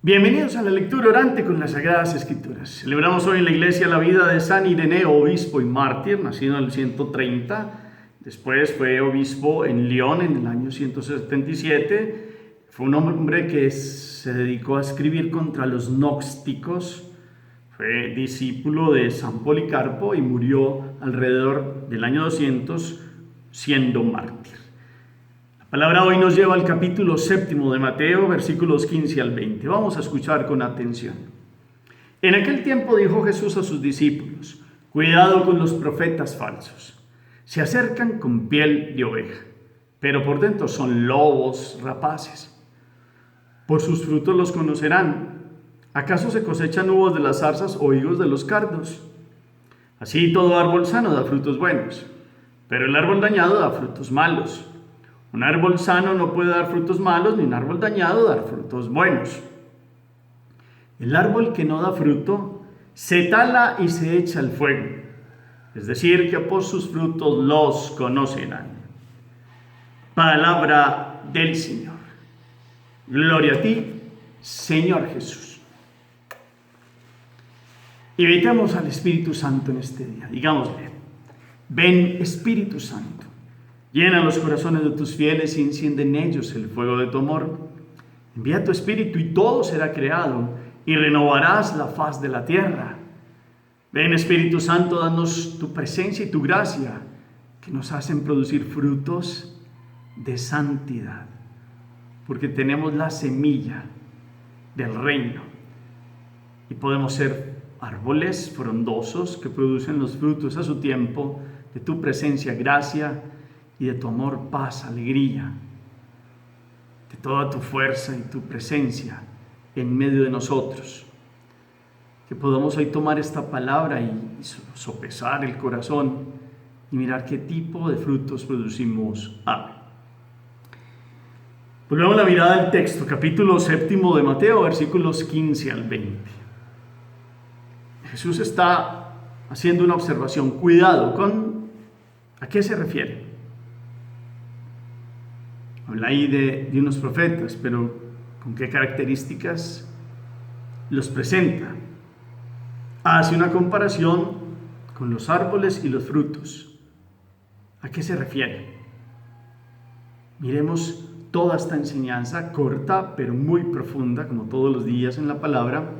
Bienvenidos a la lectura orante con las Sagradas Escrituras. Celebramos hoy en la iglesia la vida de San Ireneo, obispo y mártir, nacido en el 130. Después fue obispo en Lyon en el año 177. Fue un hombre que se dedicó a escribir contra los gnósticos. Fue discípulo de San Policarpo y murió alrededor del año 200 siendo mártir. La palabra hoy nos lleva al capítulo 7 de Mateo, versículos 15 al 20. Vamos a escuchar con atención. En aquel tiempo dijo Jesús a sus discípulos: cuidado con los profetas falsos. Se acercan con piel de oveja, pero por dentro son lobos rapaces. Por sus frutos los conocerán. ¿Acaso se cosechan uvas de las zarzas o higos de los cardos? Así todo árbol sano da frutos buenos, pero el árbol dañado da frutos malos. Un árbol sano no puede dar frutos malos, ni un árbol dañado dar frutos buenos. El árbol que no da fruto se tala y se echa al fuego. Es decir, que por sus frutos los conocerán. Palabra del Señor. Gloria a ti, Señor Jesús. Invitamos al Espíritu Santo en este día. Digámosle: ven, Espíritu Santo. Llena los corazones de tus fieles y enciende en ellos el fuego de tu amor. Envía tu Espíritu y todo será creado y renovarás la faz de la tierra. Ven, Espíritu Santo, danos tu presencia y tu gracia que nos hacen producir frutos de santidad, porque tenemos la semilla del reino y podemos ser árboles frondosos que producen los frutos a su tiempo de tu presencia, gracia y de tu amor, paz, alegría, de toda tu fuerza y tu presencia en medio de nosotros. Que podamos hoy tomar esta palabra y sopesar el corazón y mirar qué tipo de frutos producimos. Amén. Volvemos la mirada al texto, capítulo 7 de Mateo, versículos 15 al 20. Jesús está haciendo una observación. Cuidado con ¿a qué se refiere? Habla ahí de unos profetas, pero ¿con qué características los presenta? Hace una comparación con los árboles y los frutos. ¿A qué se refiere? Miremos toda esta enseñanza corta, pero muy profunda, como todos los días en la palabra,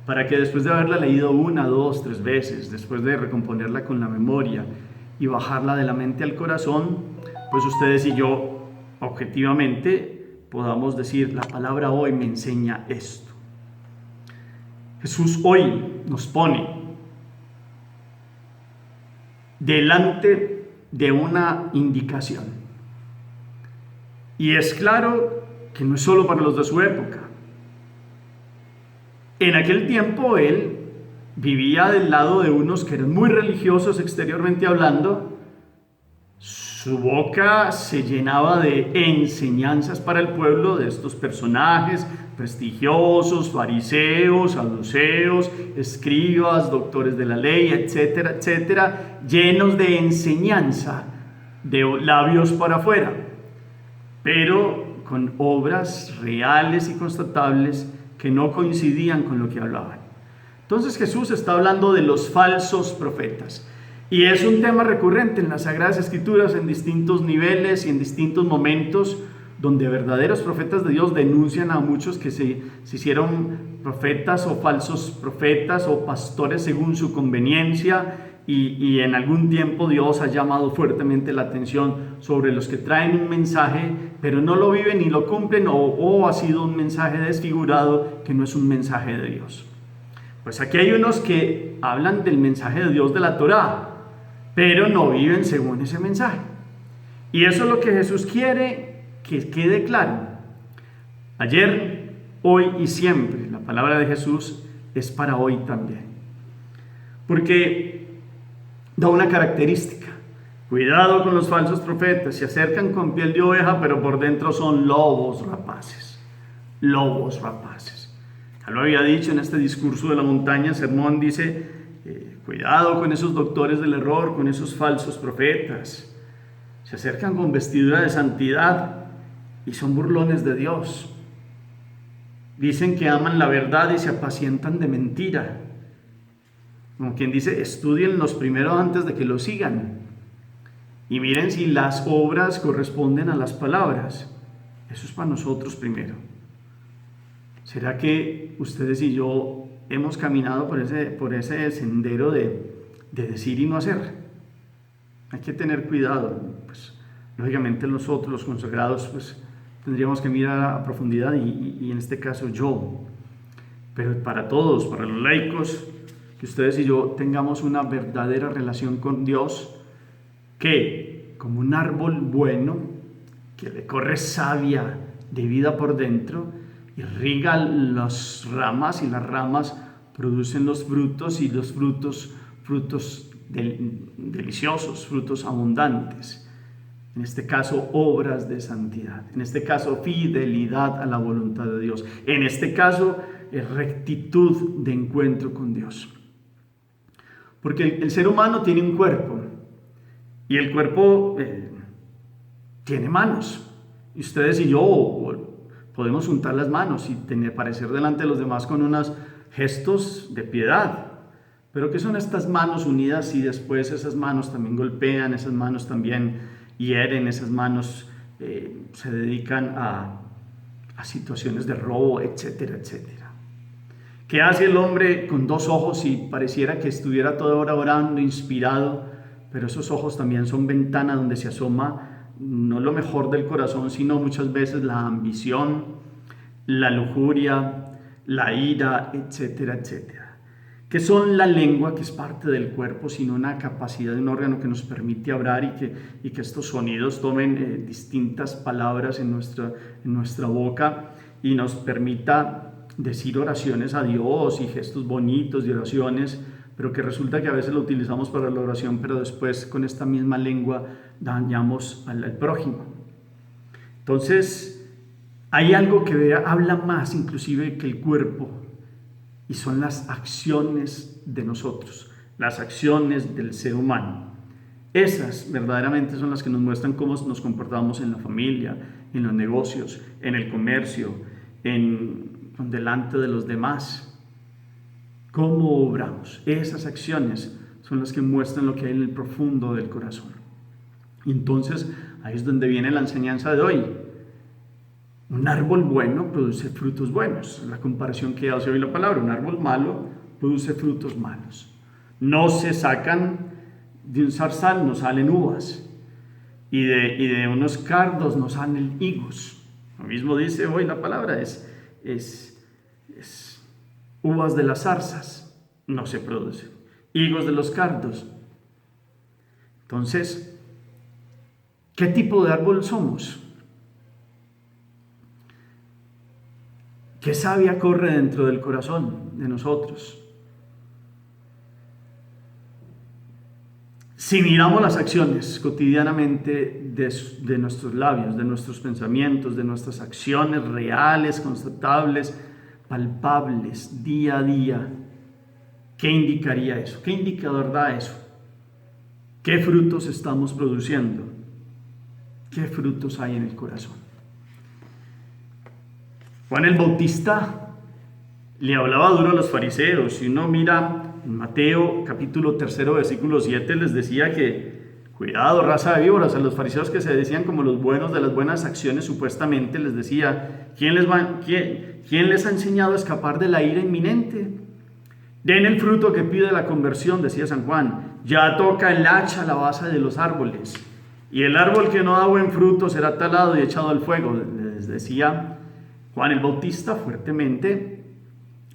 para que después de haberla leído 1, 2, 3 veces, después de recomponerla con la memoria y bajarla de la mente al corazón, pues ustedes y yo objetivamente podamos decir: la palabra hoy me enseña esto. Jesús hoy nos pone delante de una indicación, y es claro que no es solo para los de su época. En aquel tiempo él vivía del lado de unos que eran muy religiosos exteriormente hablando. Su boca se llenaba de enseñanzas para el pueblo de estos personajes prestigiosos, fariseos, saduceos, escribas, doctores de la ley, etcétera, etcétera, llenos de enseñanza, de labios para afuera, pero con obras reales y constatables que no coincidían con lo que hablaban. Entonces Jesús está hablando de los falsos profetas. Y es un tema recurrente en las Sagradas Escrituras en distintos niveles y en distintos momentos, donde verdaderos profetas de Dios denuncian a muchos que se hicieron profetas o falsos profetas o pastores según su conveniencia, y en algún tiempo Dios ha llamado fuertemente la atención sobre los que traen un mensaje pero no lo viven ni lo cumplen, o ha sido un mensaje desfigurado que no es un mensaje de Dios. Pues aquí hay unos que hablan del mensaje de Dios de la Torá, pero no viven según ese mensaje. Y eso es lo que Jesús quiere que quede claro. Ayer, hoy y siempre, la palabra de Jesús es para hoy también. Porque da una característica: cuidado con los falsos profetas, se acercan con piel de oveja, pero por dentro son lobos rapaces. Lobos rapaces. Ya lo había dicho en este discurso de la montaña, sermón, dice: cuidado con esos doctores del error, con esos falsos profetas. Se acercan con vestidura de santidad y son burlones de Dios. Dicen que aman la verdad y se apacientan de mentira. Como quien dice, estudienlos primero antes de que los sigan. Y miren si las obras corresponden a las palabras. Eso es para nosotros primero. ¿Será que ustedes y yo hemos caminado por ese sendero de decir y no hacer? Hay que tener cuidado. Pues, lógicamente nosotros, los consagrados, pues tendríamos que mirar a profundidad y en este caso yo. Pero para todos, para los laicos, que ustedes y yo tengamos una verdadera relación con Dios, que como un árbol bueno, que le corre savia de vida por dentro, irriga las ramas y las ramas producen los frutos y los frutos deliciosos, frutos abundantes. En este caso, obras de santidad. En este caso, fidelidad a la voluntad de Dios. En este caso, rectitud de encuentro con Dios. Porque el ser humano tiene un cuerpo y el cuerpo tiene manos. Y ustedes y yo podemos juntar las manos y parecer delante de los demás con unos gestos de piedad. Pero ¿qué son estas manos unidas y después esas manos también golpean, esas manos también hieren, esas manos se dedican a situaciones de robo, etcétera, etcétera? ¿Qué hace el hombre con dos ojos y pareciera que estuviera toda hora orando, inspirado? Pero esos ojos también son ventana donde se asoma no lo mejor del corazón, sino muchas veces la ambición, la lujuria, la ira, etcétera, etcétera. ¿Qué son la lengua, que es parte del cuerpo, sino una capacidad de un órgano que nos permite hablar y que estos sonidos tomen distintas palabras en nuestra boca y nos permita decir oraciones a Dios y gestos bonitos de oraciones, pero que resulta que a veces lo utilizamos para la oración, pero después con esta misma lengua dañamos al prójimo? Entonces, hay algo que habla más inclusive que el cuerpo, y son las acciones de nosotros, las acciones del ser humano. Esas verdaderamente son las que nos muestran cómo nos comportamos en la familia, en los negocios, en el comercio, delante de los demás. ¿Cómo obramos? Esas acciones son las que muestran lo que hay en el profundo del corazón. Y entonces, ahí es donde viene la enseñanza de hoy. Un árbol bueno produce frutos buenos. La comparación que hace hoy la palabra. Un árbol malo produce frutos malos. No se sacan de un zarzal, no salen uvas. Y de unos cardos no salen higos. Lo mismo dice hoy la palabra. Uvas de las zarzas no se producen, higos de los cardos. Entonces, ¿qué tipo de árbol somos? ¿Qué savia corre dentro del corazón de nosotros? Si miramos las acciones cotidianamente de nuestros labios, de nuestros pensamientos, de nuestras acciones reales, constatables, palpables, día a día, ¿qué indicaría eso? ¿Qué indicador da eso? ¿Qué frutos estamos produciendo? ¿Qué frutos hay en el corazón? Juan el Bautista le hablaba duro a los fariseos. Si uno mira en Mateo capítulo 3 versículo 7, les decía que cuidado, raza de víboras. A los fariseos, que se decían como los buenos de las buenas acciones, supuestamente les decía: ¿quién les ha enseñado a escapar de la ira inminente? Den el fruto que pide la conversión, decía San Juan. Ya toca el hacha a la base de los árboles, y el árbol que no da buen fruto será talado y echado al fuego, les decía Juan el Bautista fuertemente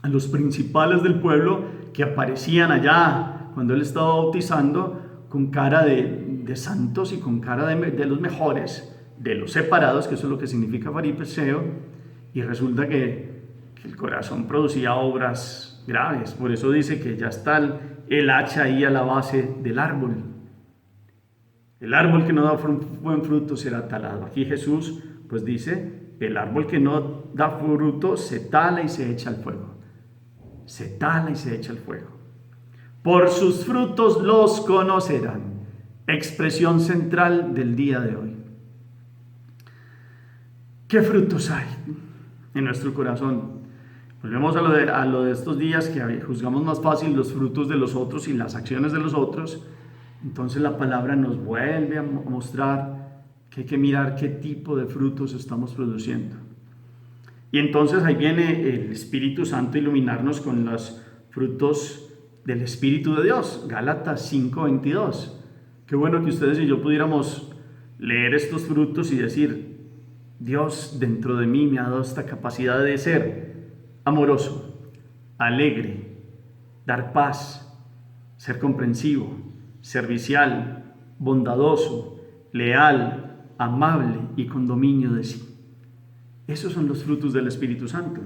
a los principales del pueblo que aparecían allá cuando él estaba bautizando con cara de santos y con cara de los mejores, de los separados, que eso es lo que significa fariseo, y resulta que el corazón producía obras graves. Por eso dice que ya está el hacha ahí a la base del árbol. El árbol que no da buen fruto será talado. Aquí Jesús pues dice: el árbol que no da fruto se tala y se echa al fuego. Se tala y se echa al fuego. Por sus frutos los conocerán. Expresión central del día de hoy. ¿Qué frutos hay en nuestro corazón? Volvemos a lo de estos días que juzgamos más fácil los frutos de los otros y las acciones de los otros. Entonces la palabra nos vuelve a mostrar que hay que mirar qué tipo de frutos estamos produciendo. Y entonces ahí viene el Espíritu Santo a iluminarnos con los frutos del Espíritu de Dios. Gálatas 5:22. Qué bueno que ustedes y yo pudiéramos leer estos frutos y decir: Dios dentro de mí me ha dado esta capacidad de ser amoroso, alegre, dar paz, ser comprensivo, servicial, bondadoso, leal, amable y con dominio de sí. Esos son los frutos del Espíritu Santo.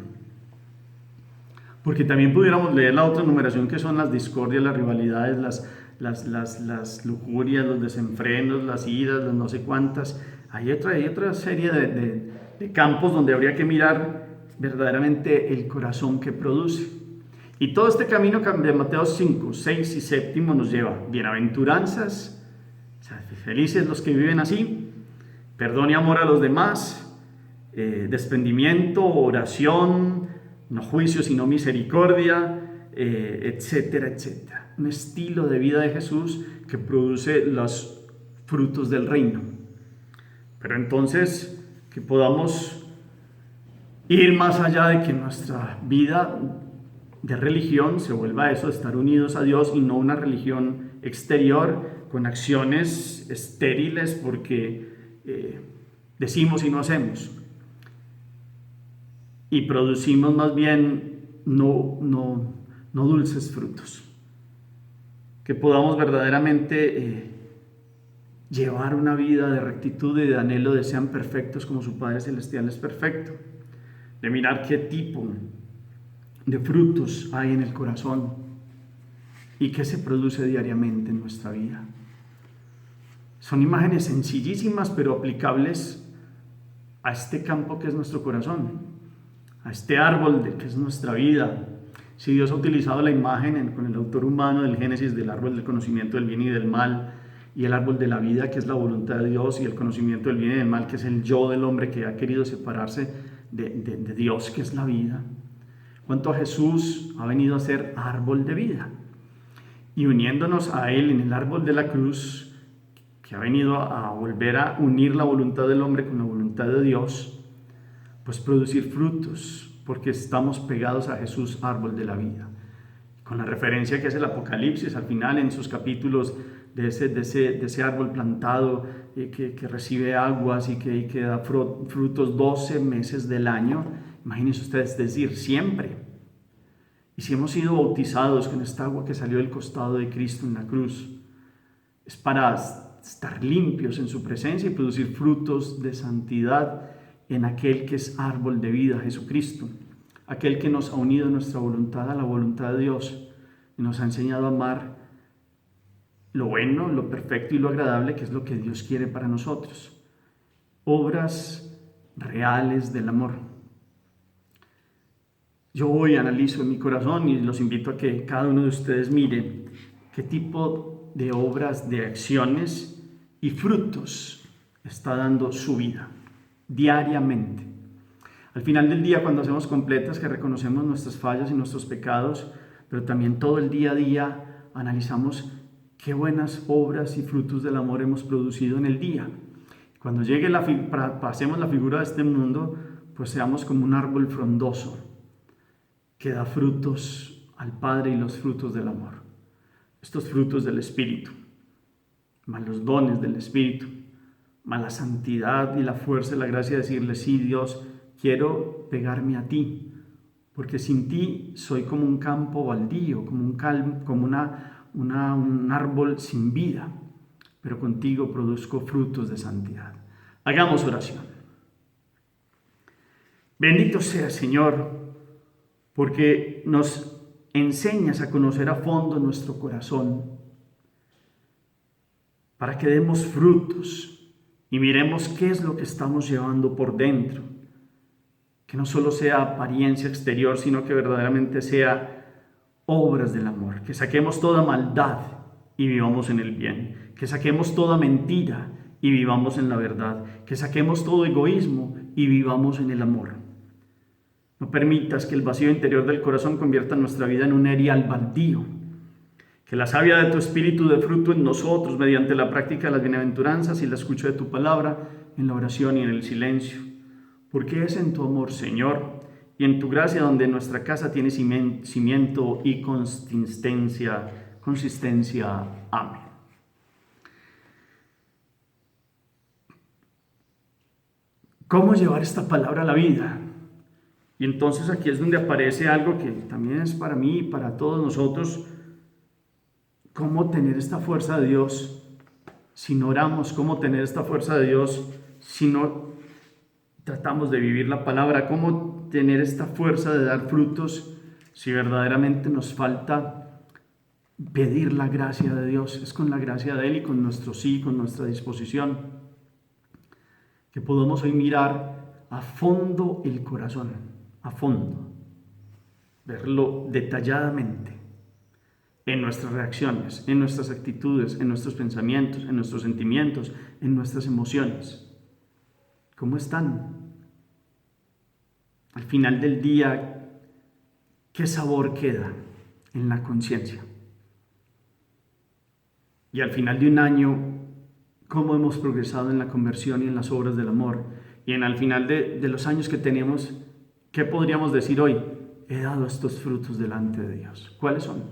Porque también pudiéramos leer la otra numeración, que son las discordias, las rivalidades, las lujurias, los desenfrenos, las iras, las no sé cuántas. Hay otra serie de campos donde habría que mirar verdaderamente el corazón que produce. Y todo este camino de Mateo 5, 6 y 7 nos lleva bienaventuranzas, o sea, felices los que viven así, perdón y amor a los demás, desprendimiento, oración, no juicio sino misericordia, etcétera, etcétera. Un estilo de vida de Jesús que produce los frutos del reino. Pero entonces que podamos ir más allá de que nuestra vida de religión se vuelva eso, de estar unidos a Dios, y no una religión exterior con acciones estériles porque decimos y no hacemos. Y producimos más bien no dulces frutos. Que podamos verdaderamente llevar una vida de rectitud y de anhelo de sean perfectos como su Padre Celestial es perfecto. De mirar qué tipo de frutos hay en el corazón y qué se produce diariamente en nuestra vida. Son imágenes sencillísimas pero aplicables a este campo que es nuestro corazón, a este árbol que es nuestra vida. Si Dios ha utilizado la imagen con el autor humano del Génesis del árbol del conocimiento del bien y del mal, y el árbol de la vida que es la voluntad de Dios, y el conocimiento del bien y del mal que es el yo del hombre que ha querido separarse de Dios que es la vida, cuanto a Jesús ha venido a ser árbol de vida, y uniéndonos a Él en el árbol de la cruz, que ha venido a volver a unir la voluntad del hombre con la voluntad de Dios, pues producir frutos, porque estamos pegados a Jesús, árbol de la vida. Con la referencia que es el Apocalipsis, al final en sus capítulos de ese árbol plantado que recibe aguas y que da frutos 12 meses del año. Imagínense ustedes, es decir, siempre. Y si hemos sido bautizados con esta agua que salió del costado de Cristo en la cruz, es para estar limpios en su presencia y producir frutos de santidad en aquel que es árbol de vida, Jesucristo, aquel que nos ha unido nuestra voluntad a la voluntad de Dios y nos ha enseñado a amar lo bueno, lo perfecto y lo agradable, que es lo que Dios quiere para nosotros. Obras reales del amor. Yo hoy analizo en mi corazón y los invito a que cada uno de ustedes mire qué tipo de obras, de acciones y frutos está dando su vida diariamente. Al final del día, cuando hacemos completas, que reconocemos nuestras fallas y nuestros pecados, pero también todo el día a día analizamos qué buenas obras y frutos del amor hemos producido en el día. Cuando llegue pasemos la figura de este mundo, pues seamos como un árbol frondoso que da frutos al Padre y los frutos del amor. Estos frutos del Espíritu, más los dones del Espíritu, más la santidad y la fuerza y la gracia de decirle: sí, Dios, quiero pegarme a ti, porque sin ti soy como un campo baldío, como un árbol sin vida, pero contigo produzco frutos de santidad. Hagamos oración. Bendito sea, Señor, porque nos enseñas a conocer a fondo nuestro corazón, para que demos frutos y miremos qué es lo que estamos llevando por dentro. Que no solo sea apariencia exterior, sino que verdaderamente sea obras del amor. Que saquemos toda maldad y vivamos en el bien. Que saquemos toda mentira y vivamos en la verdad. Que saquemos todo egoísmo y vivamos en el amor. No permitas que el vacío interior del corazón convierta nuestra vida en un erial baldío. Que la savia de tu espíritu dé fruto en nosotros mediante la práctica de las bienaventuranzas y la escucha de tu palabra, en la oración y en el silencio. Porque es en tu amor, Señor, y en tu gracia donde nuestra casa tiene cimiento y consistencia. Amén. ¿Cómo llevar esta palabra a la vida? Y entonces aquí es donde aparece algo que también es para mí y para todos nosotros. ¿Cómo tener esta fuerza de Dios si no oramos? ¿Cómo tener esta fuerza de Dios si no tratamos de vivir la palabra? ¿Cómo tener esta fuerza de dar frutos si verdaderamente nos falta pedir la gracia de Dios? Es con la gracia de Él y con nuestro sí, con nuestra disposición, que podamos hoy mirar a fondo el corazón, a fondo, verlo detalladamente en nuestras reacciones, en nuestras actitudes, en nuestros pensamientos, en nuestros sentimientos, en nuestras emociones. ¿Cómo están? Al final del día, ¿qué sabor queda en la conciencia? Y al final de un año, ¿cómo hemos progresado en la conversión y en las obras del amor? Y al final de los años que tenemos, ¿qué podríamos decir hoy? He dado estos frutos delante de Dios. ¿Cuáles son?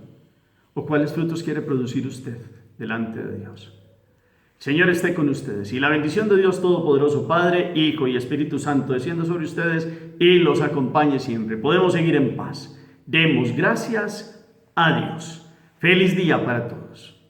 ¿O cuáles frutos quiere producir usted delante de Dios? El Señor esté con ustedes y la bendición de Dios Todopoderoso, Padre, Hijo y Espíritu Santo, descienda sobre ustedes y los acompañe siempre. Podemos seguir en paz. Demos gracias a Dios. Feliz día para todos.